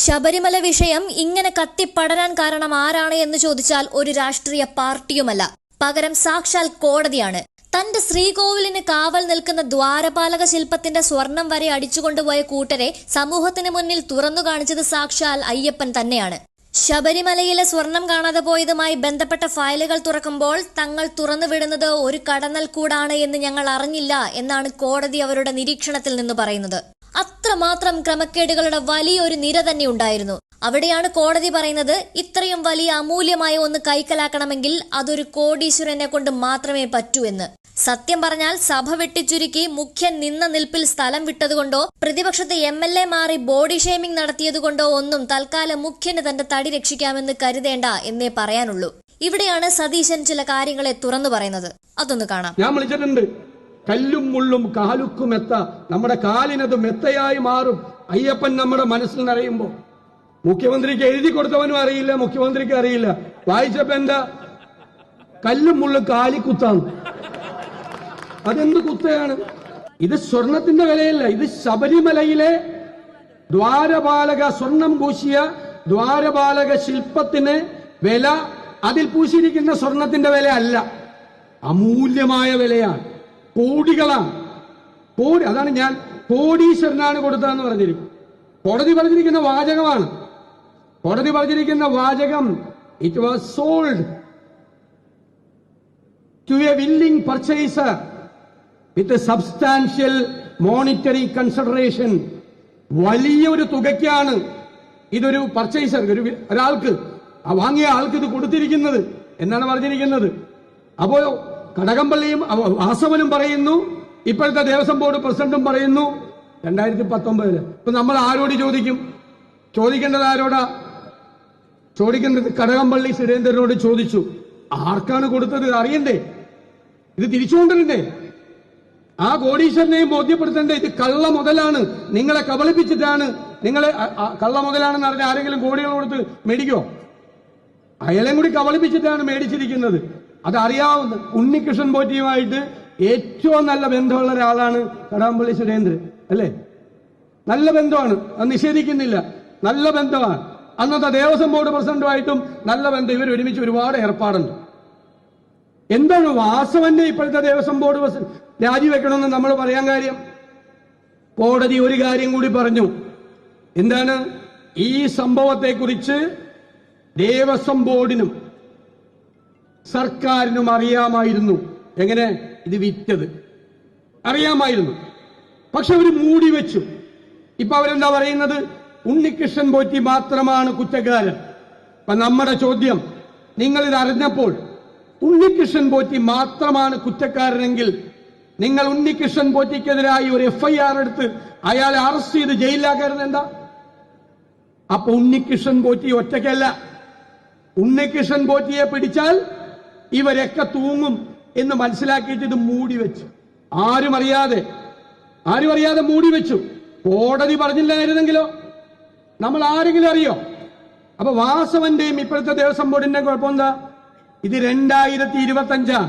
ശബരിമല വിഷയം ഇങ്ങനെ കത്തിപ്പടരാൻ കാരണം ആരാണ് എന്ന് ചോദിച്ചാൽ ഒരു രാഷ്ട്രീയ പാർട്ടിയുമല്ല, പകരം സാക്ഷാൽ കോടതിയാണ്. തന്റെ ശ്രീകോവിലിന് കാവൽ നിൽക്കുന്ന ദ്വാരപാലക ശില്പത്തിന്റെ സ്വർണം വരെ അടിച്ചുകൊണ്ടുപോയ കൂട്ടരെ സമൂഹത്തിന് മുന്നിൽ തുറന്നു കാണിച്ചത് സാക്ഷാൽ അയ്യപ്പൻ തന്നെയാണ്. ശബരിമലയിലെ സ്വർണം കാണാതെ പോയതുമായി ബന്ധപ്പെട്ട ഫയലുകൾ തുറക്കുമ്പോൾ തങ്ങൾ തുറന്നുവിടുന്നത് ഒരു കടന്നൽ കൂടാണ് എന്ന് ഞങ്ങൾ അറിഞ്ഞില്ല എന്നാണ് കോടതി അവരുടെ നിരീക്ഷണത്തിൽ നിന്ന് പറയുന്നത്. അത്രമാത്രം ക്രമക്കേടുകളുടെ വലിയൊരു നിര തന്നെ ഉണ്ടായിരുന്നു. അവിടെയാണ് കോടതി പറയുന്നത്, ഇത്രയും വലിയ അമൂല്യമായ ഒന്ന് കൈക്കലാക്കണമെങ്കിൽ അതൊരു കോടീശ്വരനെ കൊണ്ട് മാത്രമേ പറ്റൂ എന്ന്. സത്യം പറഞ്ഞാൽ സഭ വെട്ടിച്ചുരുക്കി മുഖ്യൻ നിന്ന നിൽപ്പിൽ സ്ഥലം വിട്ടതുകൊണ്ടോ പ്രതിപക്ഷത്തെ MLA മാറി ബോഡി ഷേമിംഗ് നടത്തിയതുകൊണ്ടോ ഒന്നും തൽക്കാലം മുഖ്യന് തന്റെ തടി രക്ഷിക്കാമെന്ന് കരുതേണ്ട എന്നേ പറയാനുള്ളൂ. ഇവിടെയാണ് സതീശൻ ചില കാര്യങ്ങളെ തുറന്നു പറയുന്നത്. അതൊന്ന് കാണാം. ഞാൻ വിളിച്ചിട്ടുണ്ട്, കല്ലും മുള്ളും കാലുക്കും മെത്ത, നമ്മുടെ കാലിനത് മെത്തയായി മാറും അയ്യപ്പൻ നമ്മുടെ മനസ്സിൽ നിറയുമ്പോ. മുഖ്യമന്ത്രിക്ക് എഴുതി കൊടുത്തവനും അറിയില്ല, മുഖ്യമന്ത്രിക്ക് അറിയില്ല. വായിച്ചപ്പോ എന്താ, കല്ലും മുള്ളും കാലിക്കുത്താണ്. അതെന്ത് കുത്തയാണ്? ഇത് സ്വർണത്തിന്റെ വിലയല്ല, ഇത് ശബരിമലയിലെ ദ്വാരപാലക സ്വർണം പൂശിയ ദ്വാരപാലക ശില്പത്തിന് വില, അതിൽ പൂശിയിരിക്കുന്ന സ്വർണത്തിന്റെ വില അല്ല, അമൂല്യമായ വിലയാണ്, കോടികളാണ്. അതാണ് ഞാൻ കോടീശ്വരനാണ് കൊടുത്തതെന്ന് പറഞ്ഞിരിക്കും. കോടതി പറഞ്ഞിരിക്കുന്ന വാചകമാണ്. കോടതി പറഞ്ഞിരിക്കുന്ന വാചകം, it was sold to a willing purchaser with substantial monetary consideration. വലിയൊരു തുകയ്ക്കാണ് ഇതൊരു പർച്ചേസർ, ഒരാൾക്ക്, വാങ്ങിയ ആൾക്ക് ഇത് കൊടുത്തിരിക്കുന്നത് എന്നാണ് പറഞ്ഞിരിക്കുന്നത്. അപ്പോ കടകംപള്ളിയും വാസവനും പറയുന്നു, ഇപ്പോഴത്തെ ദേവസ്വം ബോർഡ് പ്രസിഡന്റും പറയുന്നു 2019. ഇപ്പൊ നമ്മൾ ആരോട് ചോദിക്കും? ചോദിക്കേണ്ടത് ആരോടാ? ചോദിക്കേണ്ടത് കടകംപള്ളി സുരേന്ദ്രനോട് ചോദിച്ചു. ആർക്കാണ് കൊടുത്തത് അറിയണ്ടേ? ഇത് തിരിച്ചുകൊണ്ടിരണ്ടേ? ആ കോടീശ്വരനെയും ബോധ്യപ്പെടുത്തണ്ടേ? ഇത് കള്ള മുതലാണ്, നിങ്ങളെ കബളിപ്പിച്ചിട്ടാണ്. നിങ്ങളെ കള്ള മുതലാണെന്ന് അറിഞ്ഞ ആരെങ്കിലും കോടികൾ കൊടുത്ത് മേടിക്കോ? അയാളെയും കൂടി കബളിപ്പിച്ചിട്ടാണ് മേടിച്ചിരിക്കുന്നത്. അതറിയാവുന്ന ഉണ്ണികൃഷ്ണൻ പോറ്റിയുമായിട്ട് ഏറ്റവും നല്ല ബന്ധമുള്ള ഒരാളാണ് കടകംപള്ളി സുരേന്ദ്രൻ, അല്ലേ? നല്ല ബന്ധമാണ്, അത് നിഷേധിക്കുന്നില്ല, നല്ല ബന്ധമാണ്. അന്നത്തെ ദേവസ്വം ബോർഡ് പ്രസിഡന്റുമായിട്ടും നല്ല ബന്ധം. ഇവർ ഒരുമിച്ച് ഒരുപാട് ഏർപ്പാടുണ്ട്. എന്താണ് വാസവന്റെ ഇപ്പോഴത്തെ ദേവസ്വം ബോർഡ് രാജിവെക്കണമെന്ന് നമ്മൾ പറയാൻ കാര്യം? കോടതി ഒരു കാര്യം കൂടി പറഞ്ഞു. എന്താണ്? ഈ സംഭവത്തെക്കുറിച്ച് ദേവസ്വം ബോർഡിനും സർക്കാരിനും അറിയാമായിരുന്നു. എങ്ങനെ? ഇത് വിറ്റത് അറിയാമായിരുന്നു, പക്ഷെ അവർ മൂടി വെച്ചു. ഇപ്പൊ അവരെന്താ പറയുന്നത്? ഉണ്ണികൃഷ്ണൻ പോറ്റി മാത്രമാണ് കുറ്റക്കാരൻ. അപ്പൊ നമ്മുടെ ചോദ്യം, നിങ്ങൾ ഇത് അറിഞ്ഞപ്പോൾ ഉണ്ണികൃഷ്ണൻ പോറ്റി മാത്രമാണ് കുറ്റക്കാരനെങ്കിൽ നിങ്ങൾ ഉണ്ണികൃഷ്ണൻ പോറ്റിക്കെതിരായി ഒരു FIR എടുത്ത് അയാളെ അറസ്റ്റ് ചെയ്ത് ജയിലിലാക്കാരുന്നത് എന്താ? അപ്പൊ ഉണ്ണികൃഷ്ണൻ പോറ്റി ഒറ്റയ്ക്കല്ല. ഉണ്ണികൃഷ്ണൻ പോറ്റിയെ പിടിച്ചാൽ ഇവരൊക്കെ തൂങ്ങും എന്ന് മനസ്സിലാക്കിയിട്ട് ഇത് മൂടി വെച്ചു. ആരും അറിയാതെ മൂടി വെച്ചു. കോടതി പറഞ്ഞില്ലായിരുന്നെങ്കിലോ? നമ്മൾ ആരെങ്കിലും അറിയോ? അപ്പൊ വാസവന്റെയും ഇപ്പോഴത്തെ ദേവസ്വം ബോർഡിന്റെയും കുഴപ്പം എന്താ? ഇത് 2025.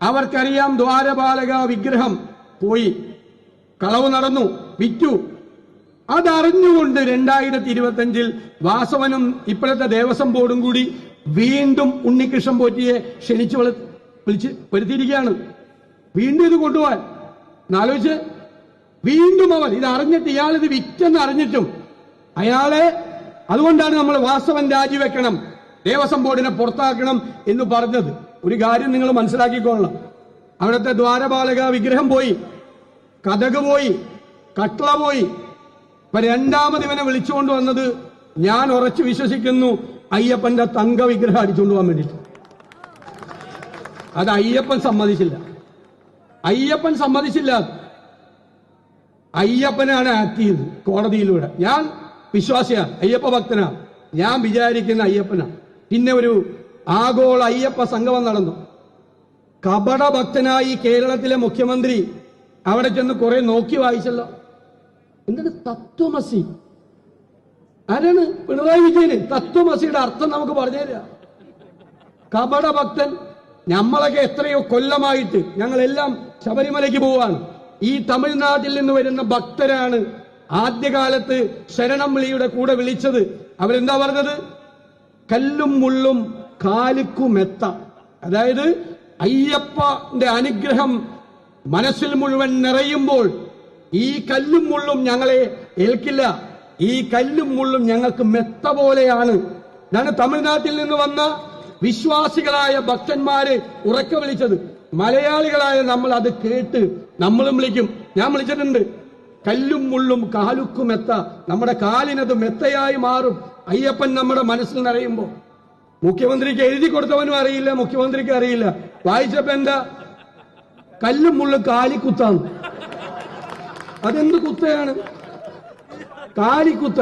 അവർക്കറിയാം ദ്വാരപാലക വിഗ്രഹം പോയി, കളവ് നടന്നു, വിറ്റു. അതറിഞ്ഞുകൊണ്ട് 2025 വാസവനും ഇപ്പോഴത്തെ ദേവസ്വം ബോർഡും കൂടി വീണ്ടും ഉണ്ണികൃഷ്ണൻ പോറ്റിയെ ക്ഷണിച്ചു വിളിച്ച് വരുത്തിയിരിക്കുകയാണ്. വീണ്ടും ഇത് കൊണ്ടുപോകാൻ ആലോചിച്ച്, വീണ്ടും അവർ ഇത് അറിഞ്ഞിട്ട്, ഇയാളിത് വിറ്റെന്ന് അറിഞ്ഞിട്ടും അയാളെ, അതുകൊണ്ടാണ് നമ്മൾ വാസവൻ രാജിവെക്കണം, ദേവസ്വം ബോർഡിനെ പുറത്താക്കണം എന്ന് പറഞ്ഞത്. ഒരു കാര്യം നിങ്ങൾ മനസ്സിലാക്കിക്കൊള്ളണം, അവിടുത്തെ ദ്വാരപാലക വിഗ്രഹം പോയി, കഥക് പോയി, കട്ട്ള പോയി. ഇപ്പൊ രണ്ടാമത് ഇവനെ വിളിച്ചുകൊണ്ട് വന്നത്, ഞാൻ ഉറച്ചു വിശ്വസിക്കുന്നു, അയ്യപ്പന്റെ തങ്ക വിഗ്രഹം അടിച്ചുകൊണ്ട് പോകാൻ വേണ്ടിയിട്ട്. അത് അയ്യപ്പൻ സമ്മതിച്ചില്ല. അയ്യപ്പനാണ് ആക്ട് ചെയ്തത് കോടതിയിലൂടെ. ഞാൻ വിശ്വാസിയാണ്, അയ്യപ്പ ഭക്തനാണ്, ഞാൻ വിചാരിക്കുന്ന അയ്യപ്പനാണ്. പിന്നെ ഒരു ആഗോള അയ്യപ്പ സംഗമം നടന്നു. കപട ഭക്തനായി കേരളത്തിലെ മുഖ്യമന്ത്രി അവിടെ ചെന്ന് കുറെ നോക്കി വായിച്ചല്ലോ. എന്താണ് തത്വമസി? ആരാണ്? പിണറായി വിജയന്. തത്വമസിയുടെ അർത്ഥം നമുക്ക് പറഞ്ഞുതരാ. കപട ഭക്തൻ. നമ്മളൊക്കെ എത്രയോ കൊല്ലമായിട്ട് ഞങ്ങളെല്ലാം ശബരിമലയ്ക്ക് പോവാണ്. ഈ തമിഴ്നാട്ടിൽ നിന്ന് വരുന്ന ഭക്തരാണ് ആദ്യകാലത്ത് ശരണം വിളിയുടെ കൂടെ വിളിച്ചത് അവരെന്താ പറഞ്ഞത്? കല്ലും മുള്ളും കാലുക്കുമെത്ത. അതായത് അയ്യപ്പന്റെ അനുഗ്രഹം മനസ്സിൽ മുഴുവൻ നിറയുമ്പോൾ ഈ കല്ലും മുള്ളും ഞങ്ങളെ ഏൽക്കില്ല, ഈ കല്ലും മുള്ളും ഞങ്ങൾക്ക് മെത്ത പോലെയാണ്. ഇതാണ് തമിഴ്നാട്ടിൽ നിന്ന് വന്ന വിശ്വാസികളായ ഭക്തന്മാര് ഉറക്കെ വിളിച്ചത്. മലയാളികളായ നമ്മൾ അത് കേട്ട് നമ്മളും വിളിക്കും. ഞാൻ വിളിച്ചിട്ടുണ്ട്. കല്ലും മുള്ളും കാലുക്കുമെത്ത. നമ്മുടെ കാലിനത് മെത്തയായി മാറും അയ്യപ്പൻ നമ്മുടെ മനസ്സിൽ നിറയുമ്പോ. മുഖ്യമന്ത്രിക്ക് എഴുതി കൊടുത്തവനും അറിയില്ല, മുഖ്യമന്ത്രിക്ക് അറിയില്ല. വായിച്ചപ്പോ എന്താ? കല്ലും മുള്ളും കാലിക്കുത്താണ്. അതെന്ത് കുത്തയാണ്? കാലിക്കുത്ത.